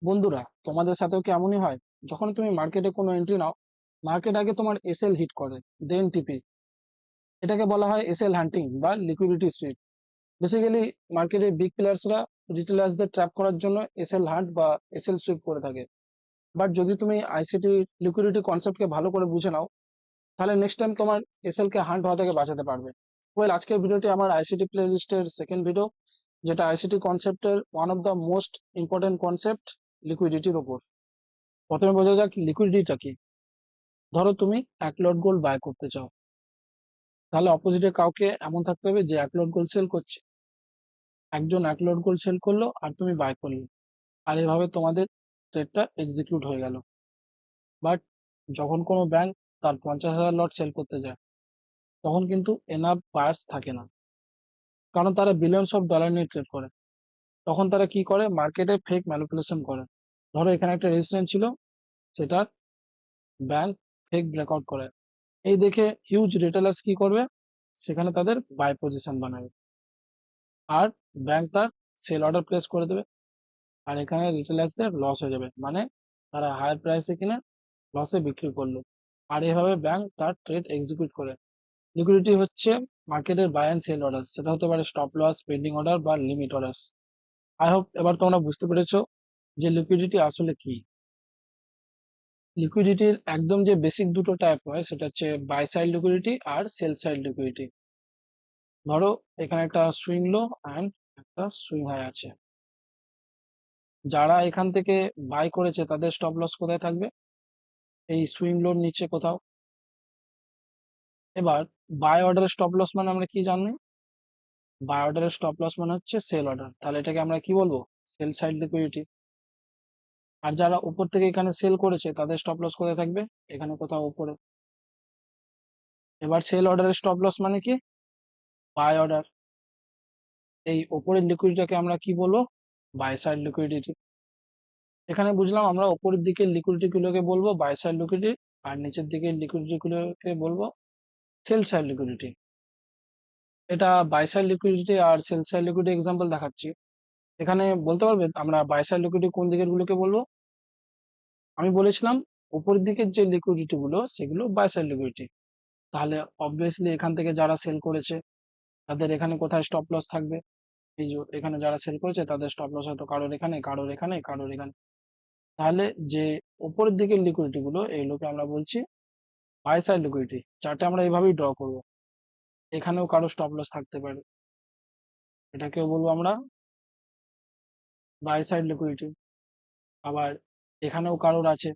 বন্ধুরা, তোমাদের সাথেও কি এমনই হয়? যখন তুমি মার্কেটে কোনো এন্ট্রি নাও, মার্কেট আগে তোমার এসএল হিট করে, দেন টিপি। এটাকে বলা হয় এসএল হান্টিং বা লিকুইডিটি সুইপ। বেসিক্যালি মার্কেটে বিগ প্লেয়ার্সরা রিটেলার্সদের ট্র্যাপ করার জন্য এসএল হান্ট বা এসএল সুইপ করে থাকে। বাট যদি তুমি আইসিটি লিকুইডিটি কনসেপ্টকে ভালো করে বুঝে নাও, তাহলে নেক্সট টাইম তোমার এসএল কে হান্ট হওয়া থেকে বাঁচাতে পারবে। ওয়েল, আজকের ভিডিওটি আমার আইসিটি প্লে লিস্টের সেকেন্ড ভিডিও, যেটা আইসিটি কনসেপ্টের one of the most important concept, লিকুইডিটির ওপর। প্রথমে বোঝা যাক লিকুইডিটিটা কি। ধরো তুমি 1 লট গোল্ড বাই করতে চাও, তাহলে অপোজিটে কাউকে এমন থাকতে হবে যে 1 লট গোল্ড সেল করছে। একজন 1 লট গোল্ড সেল করলো আর তুমি বাই করলে, আর এভাবে তোমাদের ট্রেডটা এক্সিকিউট হয়ে গেল। বাট যখন কোনো ব্যাংক তার 50,000 লট সেল করতে যায়, তখন কিন্তু এনাফ বায়ার্স থাকে না, কারণ তারা বিলিয়নস অফ ডলার নিয়ে ট্রেড করে। তখন তারা কি করে? মার্কেটে ফেক ম্যানিপুলেশন করে। ধরো এখানে একটা রেজিস্ট্যান্স ছিল, সেটা ব্যাংক ফেক ব্রেকআউট করে। এই দেখে হিউজ রিটেলার্স কি করবে? সেখানে তাদের বাই পজিশন বানাবে, আর ব্যাংক তার সেল অর্ডার প্লেস করে দেবে। আর এখানে রিটেলার্সদের লস হয়ে যাবে, মানে তারা হায়ার প্রাইসে কিনে লসে বিক্রি করলো। আর এভাবে ব্যাংক তার ট্রেড এক্সিকিউট করে। লিকুইডিটি হচ্ছে মার্কেটের বাই এন্ড সেল অর্ডার। সেটা হতে পারে স্টপ লস, পেন্ডিং অর্ডার বা লিমিট অর্ডার্স। আই হোপ এবার তোমরা বুঝতে পেরেছো যে লিকুইডিটি আসলে কি। লিকুইডিটির একদম যে বেসিক দুটো টাইপ হয়, সেটা হচ্ছে বাই সাইড লিকুইডিটি আর সেল সাইড লিকুইডিটি। ধরো এখানে একটা সুইং লো অ্যান্ড একটা সুইং হাই আছে। যারা এখান থেকে বাই করেছে তাদের স্টপ লস কোথায় থাকবে? এই সুইং লোর নিচে কোথাও। এবার বাই অর্ডারের স্টপ লস মানে আমরা কি জানি? বাই অর্ডারের স্টপ লস মানে হচ্ছে সেল অর্ডার, তাহলে এটাকে আমরা কি বলবো? Sell side liquidity. আর যারা উপর থেকে এখানে সেল করেছে তাদের স্টপ লস কোথায় থাকবে? এখানে কোথাও উপরে। এবার সেল অর্ডারের স্টপ লস মানে কি? Buy order. এই ওপরের লিকুইডিটিকে আমরা কি বলবো? Buy side liquidity. এখানে বুঝলাম আমরা ওপরের দিকের লিকুইডিটি গুলোকে বলবো বাই সাইড লিকুইডিটি, আর নিচের দিকের লিকুইডিটি গুলোকে বলবো সেল সাইড লিকুইডিটি। এটা বাই সাইড লিকুইডিটি আর সেল সাইড লিকুইডিটি এক্সাম্পল দেখাচ্ছি। এখানে বলতে পারবে আমরা বাই সাইড লিকুইডিটি কোন দিকের গুলোকে বলবো? আমি বলেছিলাম উপরের দিকের যে লিকুইডিটি গুলো সেগুলো বাই সাইড লিকুইডিটি। তাহলে অবভিয়াসলি এখান থেকে যারা সেল করেছে তাদের এখানে কোথায় স্টপ লস থাকবে? এই যে এখানে যারা সেল করেছে তাদের স্টপ লস হয়তো কারোর এখানে, কারোর এখানে, কারোর এখানে। তাহলে যে উপরের দিকের লিকুইডিটি গুলো, এগুলোকে আমরা বলছি বাই সাইড লিকুইডিটি। চার্টে আমরা এইভাবেই ড্র করব। এখানেও কারো স্টপ লস থাকতে পারে, এটাকেও বলবো আমরা বাই সাইড লিকুইডিটি। আবার এখানেও কারোর আছে,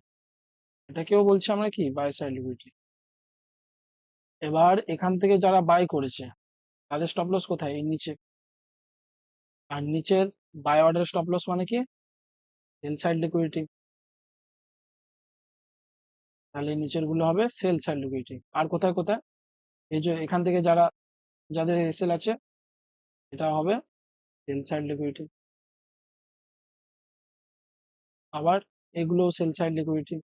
এটাকেও বলছি আমরা কি? Buy side liquidity. এবার এখান থেকে যারা বাই করেছে তাদের স্টপ লস কোথায়? এই নিচে। আর নিচের বাই অর্ডার স্টপ লস মানে কি? Sell side liquidity. তাহলে নিচের গুলো হবে সেল সাইড লিকুইডিটি। আর কোথায় কোথায়? এই যে এখান থেকে যারা, যাদের এসএল আছে, এটা হবে সেল সাইড লিকুইডিটি। আবার এগুলো সেল সাইড লিকুইডিটি।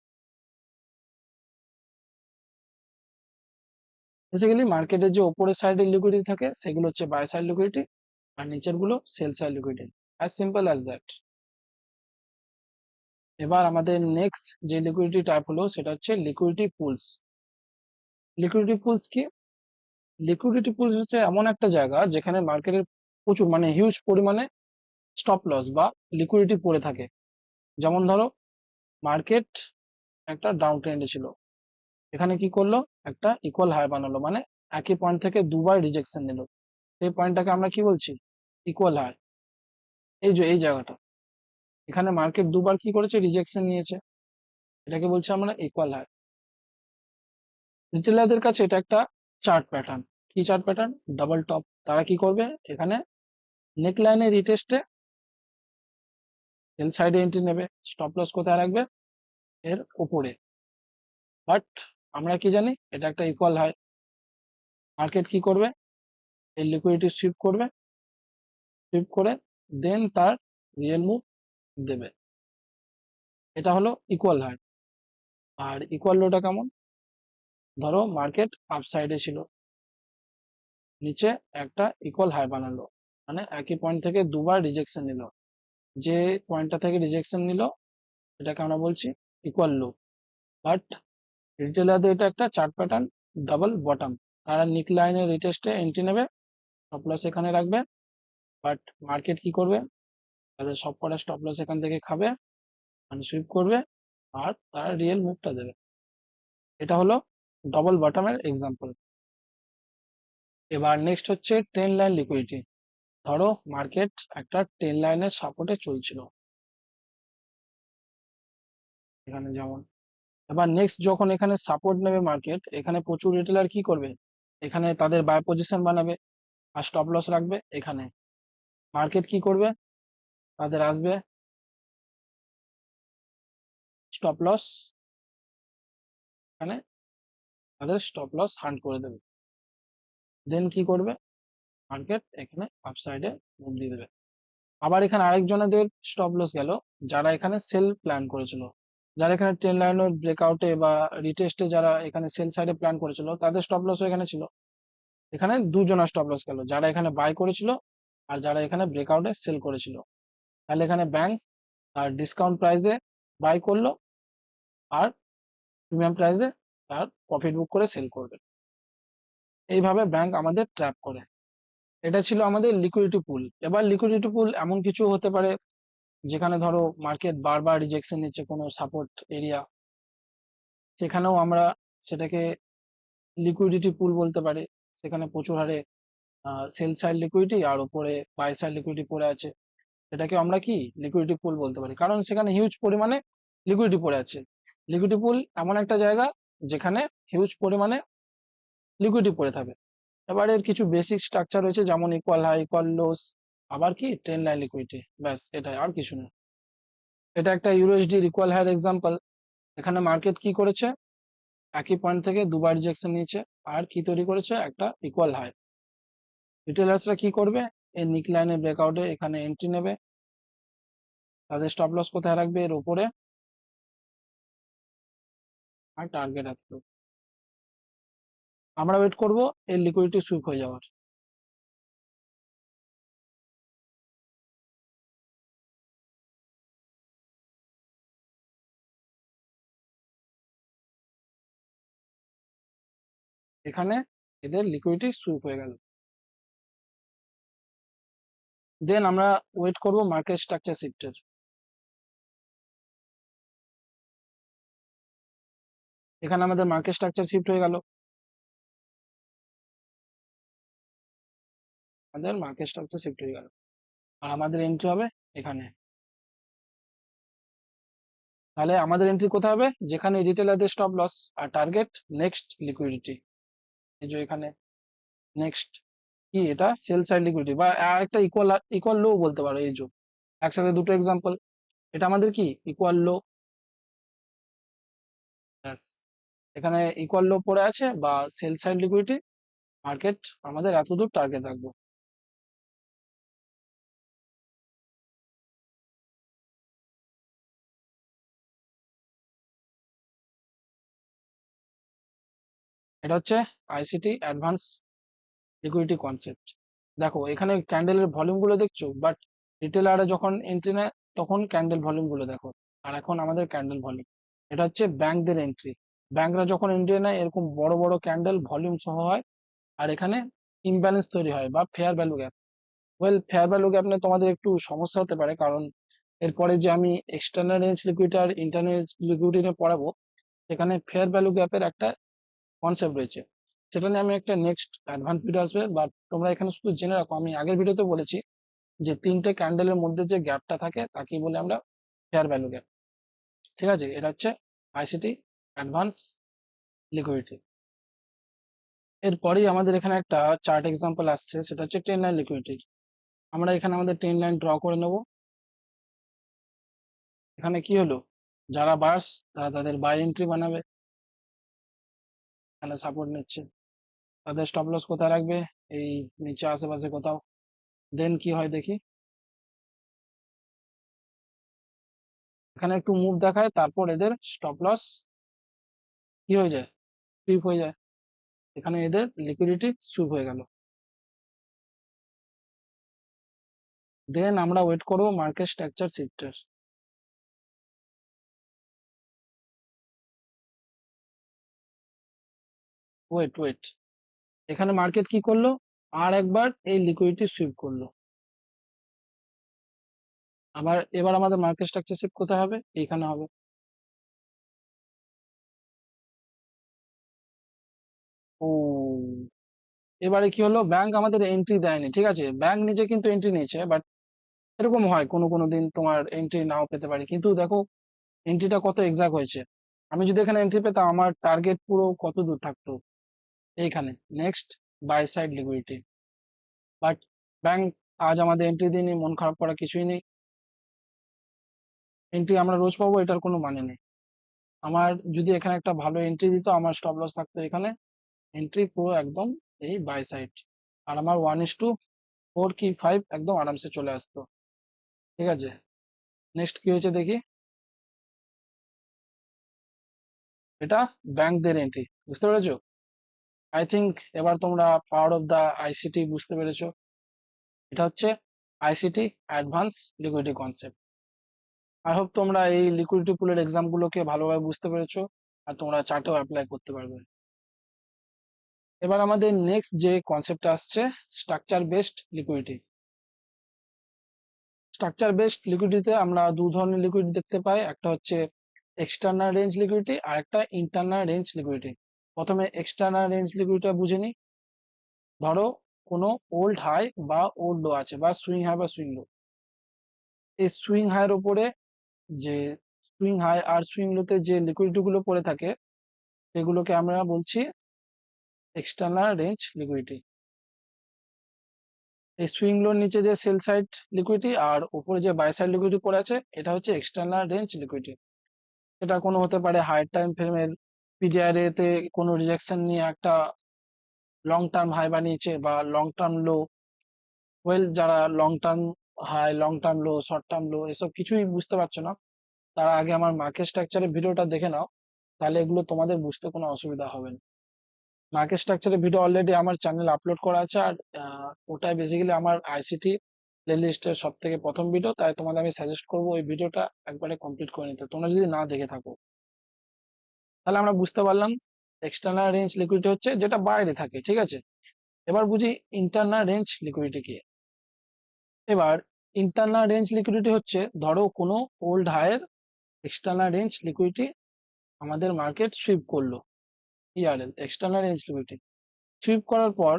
বেসিক্যালি মার্কেটের যে উপরের সাইডের লিকুইডিটি থাকে সেগুলো হচ্ছে বাই সাইড লিকুইডিটি, আর নিচের গুলো sell side liquidity. As simple as that. এবার আমাদের নেক্সট যে লিকুইডিটি টাইপ হলো সেটা হচ্ছে লিকুইডিটি পুলস। লিকুইডিটি পুলস কি? লিকুইডিটি পুলস হচ্ছে এমন একটা জায়গা যেখানে মার্কেটের প্রচুর, মানে হিউজ পরিমাণে স্টপ লস বা লিকুইডিটি পড়ে থাকে। যেমন ধরো মার্কেট একটা ডাউন ট্রেন্ডে ছিল, এখানে কি করলো? একটা ইকুয়াল হাই বানালো, মানে একই পয়েন্ট থেকে দুবার রিজেকশন নিল। সেই পয়েন্টটাকে আমরা কি বলছি? Equal high. এই যে এই জায়গাটা, এখানে মার্কেট দুবার কি করেছে? রিজেকশন নিয়েছে, এটাকে বলছি আমরা ইকুয়াল হাই। রিটেলারদের কাছে এটা একটা চার্ট প্যাটার্ন। কি চার্ট প্যাটার্ন? Double top. তারা কি করবে? এখানে নেক লাইনে রিটেস্টে সেল সাইডে এন্ট্রি নেবে, স্টপ লস কোথায় রাখবে? এর উপরে। বাট আমরা কি জানি? এটা একটা ইকুয়াল হাই। মার্কেট কি করবে? এর লিকুইডিটি সুইপ করবে, সুইপ করে দেন তার রিয়েল মুভ দেবে। এটা হলো ইকুয়াল হাই। আর ইকুয়াল লোটা কেমন? ধরো মার্কেট আপসাইডে ছিল, নিচে একটা ইকুয়াল হাই বানালো, মানে একই পয়েন্ট থেকে দুবার রিজেকশন নিল। যে পয়েন্টটা থেকে রিজেকশন নিল এটাকে আমরা বলছি ইকুয়াল লো। বাট রিটেলারদের এটা একটা চার্ট প্যাটার্ন ডাবল বটম। তারা নিক লাইনের রিটেস্টে এন্ট্রি নেবে, স্টপ লস এখানে রাখবে, বাট মার্কেট কি করবে, তাদের সব কটা স্টপ লস এখান থেকে খাবে, মানে সুইপ করবে, আর তারা রিয়েল মুভটা দেবে। এটা হলো ডবল বটমের এক্সাম্পল। এবার নেক্সট হচ্ছে ট্রেন্ড লাইন লিকুইডিটি। ধরো মার্কেট একটা ট্রেন্ড লাইনের সাপোর্টে চলছিল এখানে যেমন। এবার নেক্সট যখন এখানে সাপোর্ট নেবে মার্কেট, এখানে প্রচুর রিটেলার কি করবে, এখানে তাদের বাই পজিশন বানাবে আর স্টপ লস রাখবে এখানে। মার্কেট কি করবে, তাদের আসবে স্টপ লস, এখানে তাদের স্টপ লস হান্ট করে দেবে। দেন কি করবে, মার্কেট এখানে আপসাইডে মুভ দিয়ে দেবে। আবার এখানে আরেকজনেদের স্টপ লস গেল, যারা এখানে সেল প্ল্যান করেছিল, যারা এখানে ট্রেন লাইনের ব্রেকআউটে বা রিটেস্টে যারা এখানে সেল সাইডে প্ল্যান করেছিল, তাদের স্টপ লস এখানে ছিল। এখানে দুজনের স্টপ লস গেল, যারা এখানে বাই করেছিল আর যারা এখানে ব্রেকআউটে সেল করেছিল। তাহলে এখানে ব্যাংক আর ডিসকাউন্ট প্রাইসে বাই করলো, আর প্রিমিয়াম প্রাইসে তার প্রফিট বুক করে সেল করবে। এইভাবে ব্যাংক আমাদের ট্র্যাপ করে। এটা ছিল আমাদের লিকুইডিটি পুল। এবার লিকুইডিটি পুল এমন কিছু হতে পারে যেখানে ধরো মার্কেট বারবার রিজেকশন নিচ্ছে কোনো সাপোর্ট এরিয়া, সেখানেও আমরা সেটাকে লিকুইডিটি পুল বলতে পারি। সেখানে প্রচুর হারে সেল সাইড লিকুইডিটি আর উপরে বাই সাইড লিকুইডিটি পড়ে আছে, সেটাকে আমরা কি লিকুইডিটি পুল বলতে পারি, কারণ সেখানে হিউজ পরিমাণে লিকুইডিটি পড়ে আছে। লিকুইডিটি পুল এমন একটা জায়গা যেখানে হিউজ পরিমাণে লিকুইডিটি পড়ে থাকে। এবার এর কিছু বেসিক স্ট্রাকচার রয়েছে, যেমন ইকুয়াল হাই, ইকুয়াল লোস, আবার কি ট্রেন্ড লাইন লিকুইডিটি, ব্যাস এটাই, আর কিছু না। এটা একটা ইউএসডি ইকুয়াল হাইয়ের এক্সাম্পল। এখানে মার্কেট কি করেছে, একই পয়েন্ট থেকে দুবার রিজেকশন নিয়েছে আর কি তৈরি করেছে, একটা ইকুয়াল হাই। রিটেলার্সরা কি করবে, এই নিক লাইনের ব্রেকআউটে এখানে এন্ট্রি নেবে, তাদের স্টপ লস কোথায় রাখবে, এর উপরে, আর টার্গেট রাখবে। আমরা ওয়েট করব এর লিকুইডিটি সুইপ হয়ে যাওয়ার। এখানে এদের লিকুইডিটি সুইপ হয়ে গেল। দেন আমরা ওয়েট করব মার্কেট স্ট্রাকচার শিফটের। এখানে আমাদের মার্কেট স্ট্রাকচার শিফট হয়ে গেল, আমাদের মার্কেট স্ট্রাকচার শিফট হয়ে গেল, আর আমাদের এন্ট্রি হবে এখানে। তাহলে আমাদের এন্ট্রি কোথায় হবে, যেখানে রিটেলারদের স্টপ লস আর টার্গেট নেক্সট লিকুইডিটি। এই যে এখানে নেক্সট কি, এটা সেল সাইড লিকুইডিটি বা আরেকটা ইকুয়াল ইকুয়াল লো বলতে পারো। এই যে একসাথে দুটো এক্সাম্পল, এটা আমাদের কি ইকুয়াল লো, এখানে ইকুয়াল লো পড়ে আছে বা সেল সাইড লিকুইডিটি, মার্কেট আমাদের এতদূর টার্গেট রাখবো। এটা হচ্ছে আইসিটি অ্যাডভান্স লিকুইডিটি কনসেপ্ট। দেখো এখানে ক্যান্ডেলের ভলিউম গুলো দেখছো, বাট রিটেলারে যখন এন্ট্রি নেয় তখন ক্যান্ডেল ভলিউম গুলো দেখো, আর এখন আমাদের ক্যান্ডেল ভলিউম। এটা হচ্ছে ব্যাংকদের এন্ট্রি। ব্যাংকরা যখন এন্ট্রি নেয় এরকম বড় বড় ক্যান্ডেল ভলিউম সহ হয়, আর এখানে ইমব্যালেন্স তৈরি হয় বা fair value gap. Well, fair value gap নিয়ে তোমাদের একটু সমস্যা হতে পারে, কারণ এরপরে যে আমি এক্সটার্নাল রেঞ্জ লিকুইডিটি আর ইন্টারনাল লিকুইডিটি নিয়ে পড়াবো, সেখানে ফেয়ার ভ্যালু গ্যাপের একটা কনসেপ্ট রয়েছে। সেটা নিয়ে আমি একটা নেক্সট অ্যাডভান্স ভিডিও আসবে, বাট তোমরা এখানে শুধু জেনে রাখো, আমি আগের ভিডিওতে বলেছি যে তিনটে ক্যান্ডেলের মধ্যে যে গ্যাপটা থাকে তাকে বলে আমরা ফেয়ার ভ্যালু গ্যাপ। ঠিক আছে, এটা হচ্ছে আইসিটি অ্যাডভান্স লিকুইডিটি। এরপরেই আমাদের এখানে একটা চার্ট এক্সাম্পল আসছে, সেটা হচ্ছে ট্রেন লাইন লিকুইডিটি। আমরা এখানে আমাদের ট্রেন লাইন ড্র করে নেব। এখানে কি হলো, যারা বায়ার্স তারা তাদের বাই এন্ট্রি বানাবে, এখানে সাপোর্ট নিচ্ছে, তাদের স্টপ লস কোথায় রাখবে, এই নিচে আশেপাশে কোথাও। দেন কি হয় দেখি, এখানে একটু মুভ দেখায়, তারপর এদের স্টপ লস কি হয়ে যায়, সুইপ হয়ে যায়। এখানে এদের লিকুইডিটি সুইপ হয়ে গেল। দেন আমরা ওয়েট করবো মার্কেট স্ট্রাকচার শিফটের। ওয়েট, এখানে মার্কেট কি করলো, আর একবার এই লিকুইডিটি সুইপ করলো। এবার আমাদের মার্কেট স্ট্রাকচার শিফট কোথায় হবে, এইখানে হবে। ও, এবারে কি হলো, ব্যাংক আমাদের এন্ট্রি দেয়নি, ঠিক আছে, ব্যাংক নিজে কিন্তু এন্ট্রি নিয়েছে, বাট এরকম হয় কোনো কোনো দিন তোমার এন্ট্রি নাও পেতে পারি, কিন্তু দেখো এন্ট্রিটা কত এক্সাক্ট হয়েছে। আমি যদি এখানে এন্ট্রি পেতাম, আমার টার্গেট পুরো কত দূর থাকতো, এইখানে next buy side liquidity. But bank আজ আমাদের এন্ট্রি দিইনি, মন খারাপ করা কিছুই নেই। এন্ট্রি আমরা রোজ পাবো এটার কোনো মানে নেই। আমার যদি এখানে একটা ভালো এন্ট্রি দিত, আমার স্টপ লস থাকতো এখানে, এন্ট্রি পুরো একদম এই বাই সাইড, আর আমার 1:4 কি 5 একদম আরামসে চলে আসতো। ঠিক আছে, নেক্সট কি হয়েছে দেখি। এটা ব্যাংকদের এন্ট্রি, বুঝতে পেরেছো? আই থিঙ্ক এবার তোমরা পাওয়ার অফ দা আইসিটি বুঝতে পেরেছো। এটা হচ্ছে ICT, advance liquidity concept. I hope তোমরা এই লিকুইডিটি পুলের এক্সাম গুলোকে ভালোভাবে বুঝতে পেরেছো, আর তোমরা চার্টেও অ্যাপ্লাই করতে পারবে। এবার আমাদের নেক্সট যে কনসেপ্টটা আসছে, structure based liquidity. Structure based লিকুইডিটিতে আমরা দু ধরনের লিকুইডিটি দেখতে পাই, একটা হচ্ছে এক্সটার্নাল রেঞ্জ লিকুইডিটি আর একটা ইন্টারনাল রেঞ্জ লিকুইডিটি। প্রথমে এক্সটার্নাল রেঞ্জ লিকুইডিটি বুঝে নিই। ধরো কোনো ওল্ড হাই বা ওল্ড লো আছে, বা সুইং হাই বা সুইং লো। এই সুইং হাইয়ের উপরে যে সুইং হাই আর সুইং লোতে যে লিকুইডিটি গুলো পড়ে থাকে, সেগুলোকে আমরা বলছি এক্সটার্নাল রেঞ্জ লিকুইডিটি। এই সুইং লোর নিচে যে সেল সাইড লিকুইডিটি আর উপরে যে বাই সাইড লিকুইডিটি পড়ে আছে, এটা হচ্ছে এক্সটার্নাল রেঞ্জ লিকুইডিটি। এটা কোনো হতে পারে হাই টাইম ফ্রেমের পিডিআর তে কোনো রিজেকশন নিয়ে একটা লং টার্ম হাই বানিয়েছে, বা লং টার্ম লো। ওয়েল, যারা long term high, long term low, short term low এসব কিছুই বুঝতে পারছো না, তারা আগে আমার মার্কেট স্ট্রাকচারের ভিডিওটা দেখে নাও, তাহলে এগুলো তোমাদের বুঝতে কোনো অসুবিধা হবে না। মার্কেট স্ট্রাকচারের ভিডিও অলরেডি আমার চ্যানেলে আপলোড করা আছে, আর ওটাই বেসিক্যালি আমার আইসিটি প্লেলিস্টের সব থেকে প্রথম ভিডিও, তাই তোমাদের আমি সাজেস্ট করবো ওই ভিডিওটা একবারে কমপ্লিট করে নিতে, তোমরা যদি না দেখে থাকো। তাহলে আমরা বুঝতে পারলাম এক্সটার্নাল রেঞ্জ লিকুইডিটি হচ্ছে যেটা বাইরে থাকে, ঠিক আছে। এবার বুঝি ইন্টারনাল রেঞ্জ লিকুইডিটি কি। এবার ইন্টারনাল রেঞ্জ লিকুইডিটি হচ্ছে, ধরো কোনো ওল্ড হাইয়ের এক্সটার্নাল রেঞ্জ লিকুইডিটি আমাদের মার্কেট সুইপ করলো, ERL external range liquidity sweep করার পর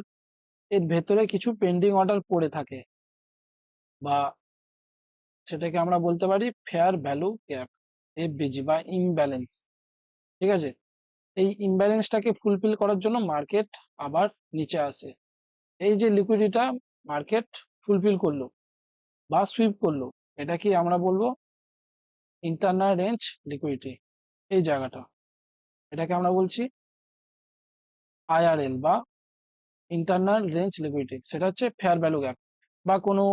এর ভেতরে কিছু পেন্ডিং অর্ডার পড়ে থাকে, বা সেটাকে আমরা বলতে পারি ফেয়ার ভ্যালু গ্যাপ, এফভিজি, বা ইমব্যালেন্স। ঠিক আছে, এই ইমব্যালেন্সটাকে ফুলফিল করার জন্য মার্কেট আবার নিচে আসে। এই যে লিকুইডিটিটা মার্কেট ফুলফিল করলো বা সুইপ করলো, এটা কি আমরা বলবো ইন্টারনাল রেঞ্জ লিকুইডিটি। এই জায়গাটা, এটাকে আমরা বলছি আইআরএল বা ইন্টারনাল রেঞ্জ লিকুইডিটি। সেটা হচ্ছে ফেয়ার ভ্যালু গ্যাপ, বা কোনো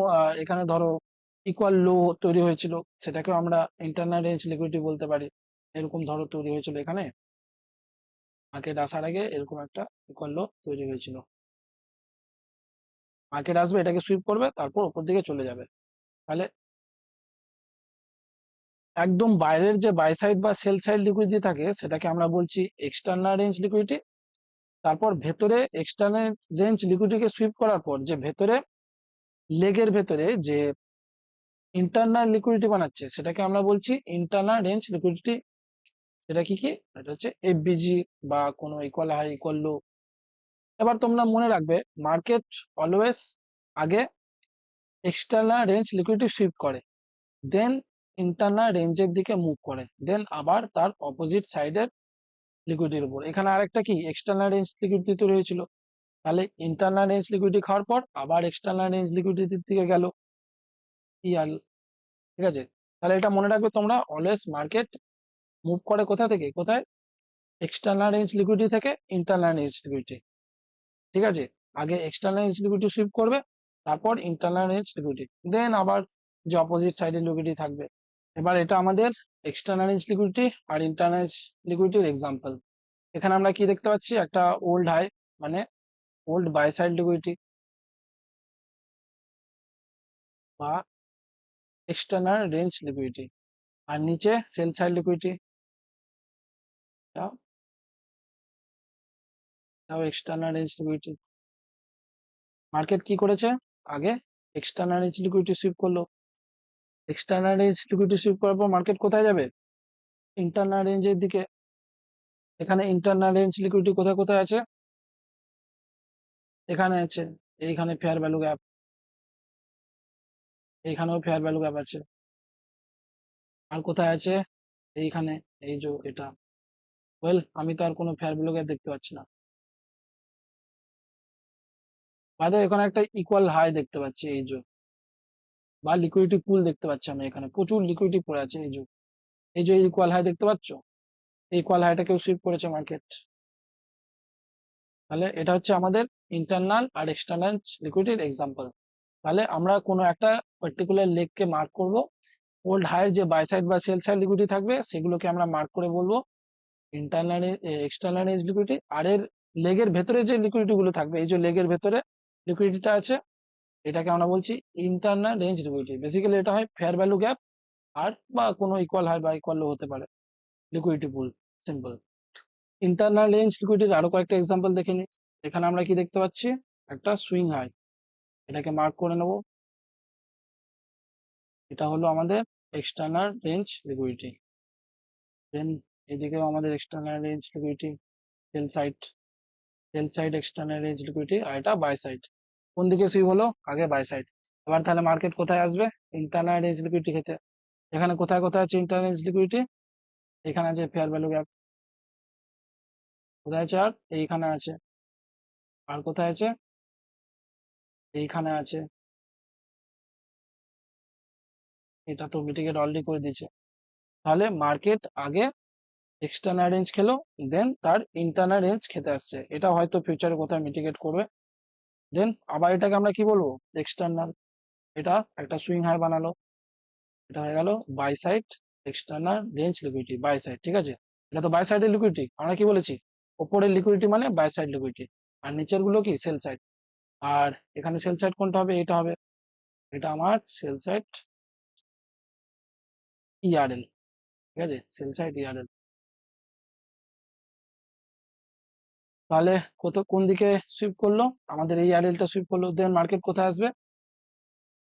এখানে ধরো ইকুয়াল লো তৈরি হয়েছিল, সেটাকেও আমরা ইন্টারনাল রেঞ্জ লিকুইডিটি বলতে পারি। এরকম ধরো তৈরি হয়েছিল এখানে, মার্কেট আসার আগে এরকম একটা ইকুয়াল লো তৈরি হয়েছিল, মার্কেট আসবে এটাকে সুইপ করবে, তারপর উপর দিকে চলে যাবে। তাহলে একদম বাইরের যে বাই সাইড বা সেল সাইড লিকুইডিটি থাকে, সেটাকে আমরা বলছি এক্সটার্নাল রেঞ্জ লিকুইডিটি। তারপর ভেতরে এক্সটার্নাল রেঞ্জ লিকুইডিটিকে সুইপ করার পর যে ভেতরে লেগের ভেতরে যে ইন্টারনাল লিকুইডিটি বানাচ্ছে, সেটাকে আমরা বলছি ইন্টারনাল রেঞ্জ লিকুইডিটি। সেটা কি কি, এটা হচ্ছে এফবিজি বা কোনো ইকুয়াল হাই ইকুয়াল লো। এবার তোমরা মনে রাখবে, মার্কেট অলওয়েজ আগে এক্সটার্নাল রেঞ্জ লিকুইডিটি সুইপ করে, দেন ইন্টারনাল রেঞ্জের দিকে মুভ করে, দেন আবার তার অপোজিট সাইডের লিকুইডিটির উপর। এখানে আরেকটা কি এক্সটার্নাল রেঞ্জ লিকুইডিটি তৈরি হয়েছিল, তাহলে ইন্টারনাল রেঞ্জ লিকুইডিটি খাওয়ার পর আবার এক্সটার্নাল রেঞ্জ লিকুইডিটির দিকে গেল, ইয়ার। ঠিক আছে, তাহলে এটা মনে রাখবে তোমরা, অলওয়েজ মার্কেট মুভ করে কোথা থেকে কোথায়, এক্সটার্নাল রেঞ্জ লিকুইডিটি থেকে ইন্টারনাল রেঞ্জ লিকুইডিটি। ঠিক আছে, আগে এক্সটার্নাল রেঞ্জ লিকুইডিটি সুইপ করবে, তারপর ইন্টারনাল রেঞ্জ লিকুইডিটি, দেন আবার যে অপোজিট সাইডের লিকুইডিটি থাকবে। এবার এটা আমাদের এক্সটার্নাল রেঞ্জ লিকুইডিটি আর ইন্টারনাল লিকুইডিটির এক্সাম্পল। এখানে আমরা কি দেখতে পাচ্ছি, একটা ওল্ড হাই মানে ওল্ড বাই সাইড লিকুইডিটি বা এক্সটার্নাল রেঞ্জ লিকুইডিটি, আর নিচে সেল সাইড লিকুইডিটি। তাও এক্সটার্নাল রেঞ্জ লিকুইডিটি। মার্কেট কি করেছে, আগে এক্সটার্নাল রেঞ্জ লিকুইডিটি সুইপ করলো, এক্সটার্নাল রেঞ্জ লিকুইডিটি সুইপ করার পর মার্কেট কোথায় যাবে, ইন্টারনাল রেঞ্জের দিকে। এখানে ইন্টারনাল রেঞ্জ লিকুইডিটি কোথায় কোথায় আছে, এখানে আছে, এইখানে ফেয়ার ভ্যালু গ্যাপ, এইখানেও ফেয়ার ভ্যালু গ্যাপ আছে, আর কোথায় আছে, এইখানে, এই যে এটা। ওয়েল, আমি তো আর কোনো ফেয়ার ভ্যালু গ্যাপ দেখতে পাচ্ছি না। বাদে এখানে একটা ইকুয়াল হাই দেখতে পাচ্ছি, এই যে, বা লিকুইডিটি পুল দেখতে পাচ্ছি আমি, এখানে প্রচুর লিকুইডিটি পড়ে আছে, এই যে, এই যে ইকুয়াল হাই দেখতে পাচ্ছ, এই ইকুয়াল হাইটাকেও সুইপ করেছে মার্কেট। তাহলে এটা হচ্ছে আমাদের ইন্টারনাল আর এক্সটার্নাল লিকুইডিটির এক্সাম্পল। তাহলে আমরা কোনো একটা পার্টিকুলার লেগকে মার্ক করব, ওল্ড হাইয়ের যে বাই সাইড বা সেল সাইড লিকুইডিটি থাকবে সেগুলোকে আমরা মার্ক করে বলবো ইন্টারনাল এক্সটার্নাল রেঞ্জ লিকুইডিটি। আর এর লেগের ভেতরে যে লিকুইডিটি গুলো থাকবে, এই যে লেগের ভেতরে লিকুইডিটিটা আছে, এটাকে আমরা বলছি ইন্টারনাল রেঞ্জ লিকুইডিটি। বেসিক্যালি এটা হয় ফেয়ার ভ্যালু গ্যাপ আর বা কোনো ইকুয়াল হাই বা ইকুয়াল লো হতে পারে, লিকুইডিটি পুল, সিম্পল। ইন্টারনাল রেঞ্জ লিকুইডিটির আরো কয়েকটা এক্সাম্পল দেখে নিই। এখানে আমরা কি দেখতে পাচ্ছি, একটা সুইং হাই, এটাকে মার্ক করে নেব, এটা হলো আমাদের এক্সটার্নাল রেঞ্জ লিকুইডিটি। দেন এদিকেও আমাদের external range liquidity, sell side, sell side external range liquidity, আর এটা বাই সাইড। কোন দিকে সুইং হলো, আগে বাই সাইড। এবার তাহলে মার্কেট কোথায় আসবে, ইন্টারনাল রেঞ্জ লিকুইডিটি খেতে। এখানে কোথায় কোথায় আছে ইন্টারনাল রেঞ্জ লিকুইডিটি, এখানে আছে ফেয়ার ভ্যালু গ্যাপ, কোথায় আছে, আর এইখানে আছে, আর কোথায় আছে, এইখানে আছে। এটা তো মিটিগেট অলরেডি করে দিয়েছে। তাহলে মার্কেট আগে এক্সটার্নাল রেঞ্জ খেলো, দেন তার ইন্টারনাল রেঞ্জ খেতে আসছে। এটা হয়তো ফিউচারে কোথায় মিটিগেট করবে। দেন আবার এটাকে আমরা কি বলবো, এক্সটার্নাল। এটা একটা সুইং হাই বানালো, এটা হয়ে গেল buy side external range liquidity, buy side, ঠিক আছে। এটা তো বাই সাইডের লিকুইডিটি, আমরা কি বলেছি, ওপরের লিকুইডিটি মানে বাই সাইড লিকুইডিটি, আর নিচের গুলো কি সেল সাইড। আর এখানে সেল সাইড কোনটা হবে, এটা হবে, এটা আমার সেল সাইড ইআরএল, ঠিক আছে, সেল সাইড ইআরএল। তাহলে কোন দিকে সুইপ করলো, আমাদের এই ইআরএলটা সুইপ করলো, দেন মার্কেট কোথায় আসবে,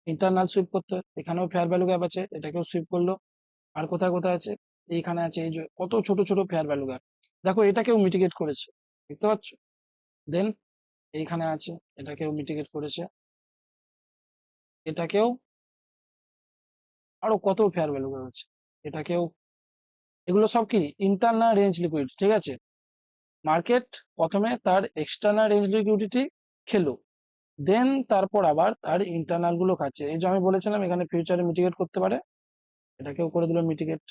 ইন্টারনাল সুইপ করতে। এখানেও ফেয়ার ভ্যালু গ্যাপ আছে, এটাকেও সুইপ করলো। আর কোথায় কোথায় আছে, এইখানে আছে, এই যে কত ছোট ছোট ফেয়ার ভ্যালু গ্যাপ, দেখো এটাকেও মিটিগেট করেছে, দেখতে পাচ্ছ। দেন এইখানে আছে, এটাকেও মিটিগেট করেছে, এটাকেও, আরো কত ফেয়ার ভ্যালু গ্যাপ আছে, এটাকেও। এগুলো সব কি ইন্টারনাল রেঞ্জ লিকুইডিটি, ঠিক আছে। মার্কেট প্রথমে তার এক্সটার্নাল রেঞ্জ লিকুইডিটি খেলো, দেন তারপর আবার তার ইন্টারনাল গুলো খাচ্ছে। এই যে আমি বলেছিলাম এখানে ফিউচারে মিটিগেট করতে পারে, এটাকেও করে দিল মিটিগেট,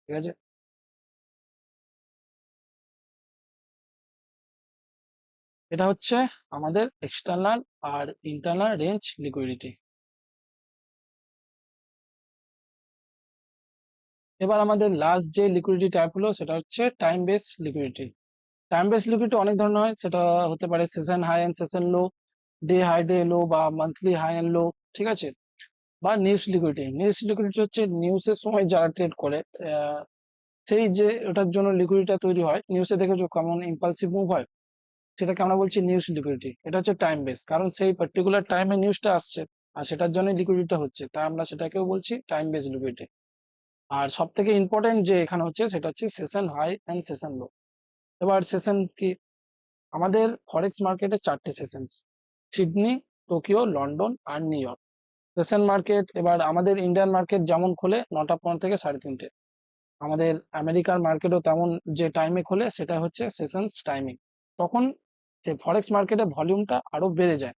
ঠিক আছে। এটা হচ্ছে আমাদের এক্সটার্নাল আর ইন্টারনাল রেঞ্জ লিকুইডিটি। এবার আমাদের লাস্ট যে লিকুইডিটি টাইপ হলো সেটা হচ্ছে time base liquidity. Time base liquidity অনেক ধরনের হয়, সেটা হতে পারে সেশন হাই এন্ড সেশন লো, ডে হাই ডে লো, বা মান্থলি হাই এন্ড লো, ঠিক আছে। বা নিউজ লিকুইডিটি, নিউজ লিকুইডিটি হচ্ছে নিউজের সময় যারা ট্রেড করে, সেই যে ওটার জন্য লিকুইডিটি তৈরি হয়, নিউজে দেখেছো কেমন ইম্পালসিভ মুভ হয়, সেটাকে আমরা বলছি নিউজ লিকুইডিটি। এটা হচ্ছে টাইম বেস, কারণ সেই পার্টিকুলার টাইমে নিউজটা আসছে আর সেটার জন্য লিকুইডিটি হচ্ছে, তাই আমরা সেটাকেও বলছি টাইম বেস লিকুইডিটি। আর সব থেকে ইম্পর্টেন্ট যে এখানে হচ্ছে সেটা হচ্ছে সেশন হাই এন্ড সেশন লো। এবার সেশন কি, আমাদের ফরেক্স মার্কেটে 4টে সেশন, সিডনি, টোকিও, লন্ডন আর নিউ ইয়র্ক। সেশন মার্কেট, এবার আমাদের ইন্ডিয়ান মার্কেট যেমন খোলে 9টা 15 থেকে 3:30, আমাদের আমেরিকার মার্কেটও তেমন যে টাইমে খোলে সেটা হচ্ছে সেশনস টাইমিং। তখন যে ফরেক্স মার্কেটে ভলিউমটা আরো বেড়ে যায়,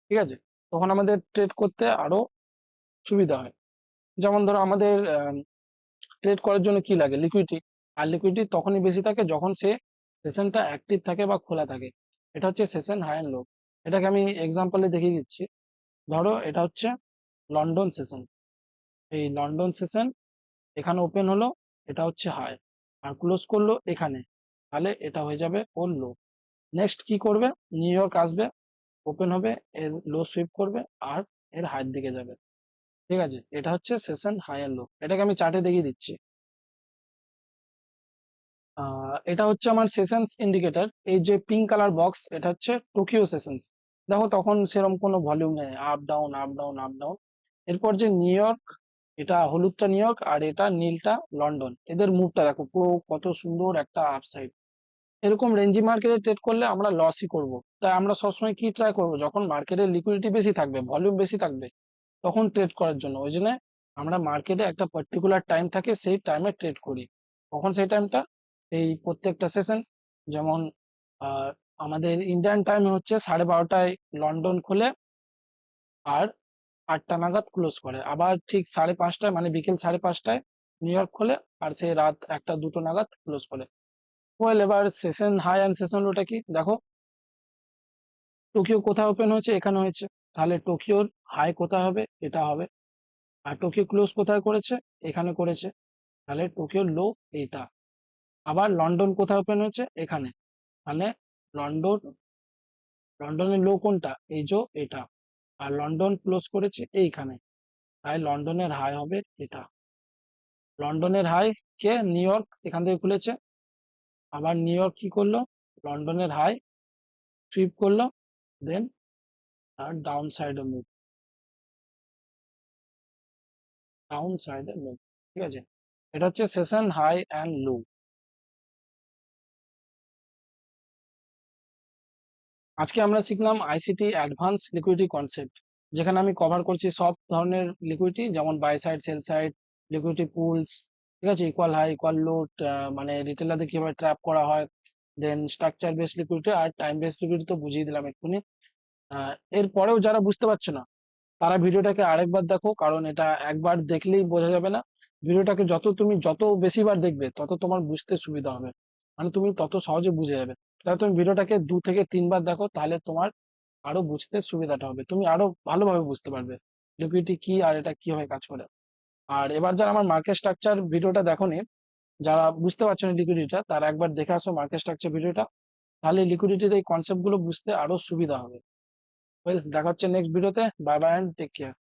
ঠিক আছে, তখন আমাদের ট্রেড করতে আরো সুবিধা হয়। যেমন ধরো আমাদের ট্রেড করার জন্য কি লাগে, লিকুইডিটি। আর লিকুইডিটি তখনই বেশি থাকে যখন সে সেশনটা অ্যাক্টিভ থাকে বা খোলা থাকে। এটা হচ্ছে সেশন হাই এন্ড লো। এটাকে আমি এক্সাম্পলে দেখিয়ে দিচ্ছি। ধরো এটা হচ্ছে লন্ডন সেশন, এই লন্ডন সেশন এখানে ওপেন হলো, এটা হচ্ছে হাই, আর ক্লোজ করলো এখানে, তাহলে এটা হয়ে যাবে ওর লো। নেক্সট কি করবে, নিউ ইয়র্ক আসবে, ওপেন হবে, এর লো সুইপ করবে আর এর হাইয়ের দিকে যাবে, ঠিক আছে। এটা হচ্ছে সেশন হাই এন্ড লো, এটাকে আমি চার্টে দেখিয়ে দিচ্ছি। এটা হচ্ছে আমার সেশনস ইন্ডিকেটর। এই যে পিঙ্ক কালার বক্স, এটা হচ্ছে টোকিও সেশনস। দেখো তখন সেরকম কোনো ভলিউম নেই, up down up down up down. এরপর যে নিউ ইয়র্ক, এটা হলুদটা নিউ ইয়র্ক আর এটা নীলটা লন্ডন। এদের মুভটা দেখো পুরো কত সুন্দর একটা আপসাইড। এরকম রেঞ্জি মার্কেটে ট্রেড করলে আমরা লসই করব। তাই আমরা সবসময় কি ট্রাই করব, যখন মার্কেটের লিকুইডিটি বেশি থাকবে, ভলিউম বেশি থাকবে, তখন ট্রেড করার জন্য। ওই জন্য আমরা মার্কেটে একটা পার্টিকুলার টাইম থাকে, সেই টাইমে ট্রেড করি। কখন সেই টাইমটা? এই প্রত্যেকটা সেশন, যেমন আহ, আমাদের ইন্ডিয়ান টাইম হচ্ছে 12:30টায় লন্ডন খোলে আর 8টা নাগাদ ক্লোজ করে। আবার ঠিক 5:30টায়, মানে বিকেল 5:30টায় নিউ ইয়র্ক খোলে আর সেই রাত 1টা 2টো নাগাদ ক্লোজ করে। ওয়েল, এবার সেশন হাই অ্যান্ড সেশন লোটা কি দেখো। টোকিও কোথায় ওপেন হয়েছে? এখানে হয়েছে। তাহলে টোকিওর হাই কোথায় হবে? এটা হবে। আর টোকিও ক্লোজ কোথায় করেছে? এখানে করেছে। তাহলে টোকিওর লো এইটা। আবার লন্ডন কোথায় ওপেন হয়েছে? এখানে। তাহলে লন্ডন, লন্ডনের লো কোনটা? এই যে এটা। আর লন্ডন ক্লোজ করেছে এইখানে। তাই লন্ডনের হাই হবে এটা। লন্ডনের হাই কে? নিউ ইয়র্ক এখান থেকে খুলেছে। আবার নিউ ইয়র্ক কি করলো? লন্ডনের হাই সুইপ করলো, দেন আর ডাউন সাইডে মুভ, ডাউন সাইডে মুভ। ঠিক আছে, এটা হচ্ছে সেশন হাই অ্যান্ড লো। আজকে আমরা শিখলাম আইসিটি অ্যাডভান্স লিকুইডিটি কনসেপ্ট, যেখানে আমি কভার করছি সব ধরনের লিকুইডিটি, যেমন buy side, sell side, liquidity pools, ঠিক আছে, ইকুয়াল হাই ইকুয়াল লো, মানে রিটেলারদের কিভাবে ট্র্যাপ করা হয়, দেন স্ট্রাকচার বেস লিকুইডিটি আর টাইম বেস লিকুইডিটি তো বুঝিয়ে দিলাম এক্ষুনি। এরপরেও যারা বুঝতে পারছো না, তারা ভিডিওটাকে আরেকবার দেখো, কারণ এটা একবার দেখলেই বোঝা যাবে না। ভিডিওটাকে যত বেশিবার দেখবে, তত তোমার বুঝতে সুবিধা হবে, মানে তুমি তত সহজে বুঝে যাবে। তাহলে তুমি ভিডিওটাকে 2 থেকে 3বার দেখো, তাহলে তোমার আরো বুঝতে সুবিধাটা হবে, তুমি আরো ভালোভাবে বুঝতে পারবে লিকুইডিটি কি আর এটা কিভাবে কাজ করে। আর এবার যারা আমার মার্কেট স্ট্রাকচার ভিডিওটা দেখোনি, যারা বুঝতে পারছো না লিকুইডিটিটা, তারা একবার দেখে আসো মার্কেট স্ট্রাকচার ভিডিওটা, তাহলে লিকুইডিটির এই কনসেপ্ট গুলো বুঝতে আরো সুবিধা হবে। ওয়েল, দেখা হচ্ছে নেক্সট ভিডিওতে। Bye bye and take care.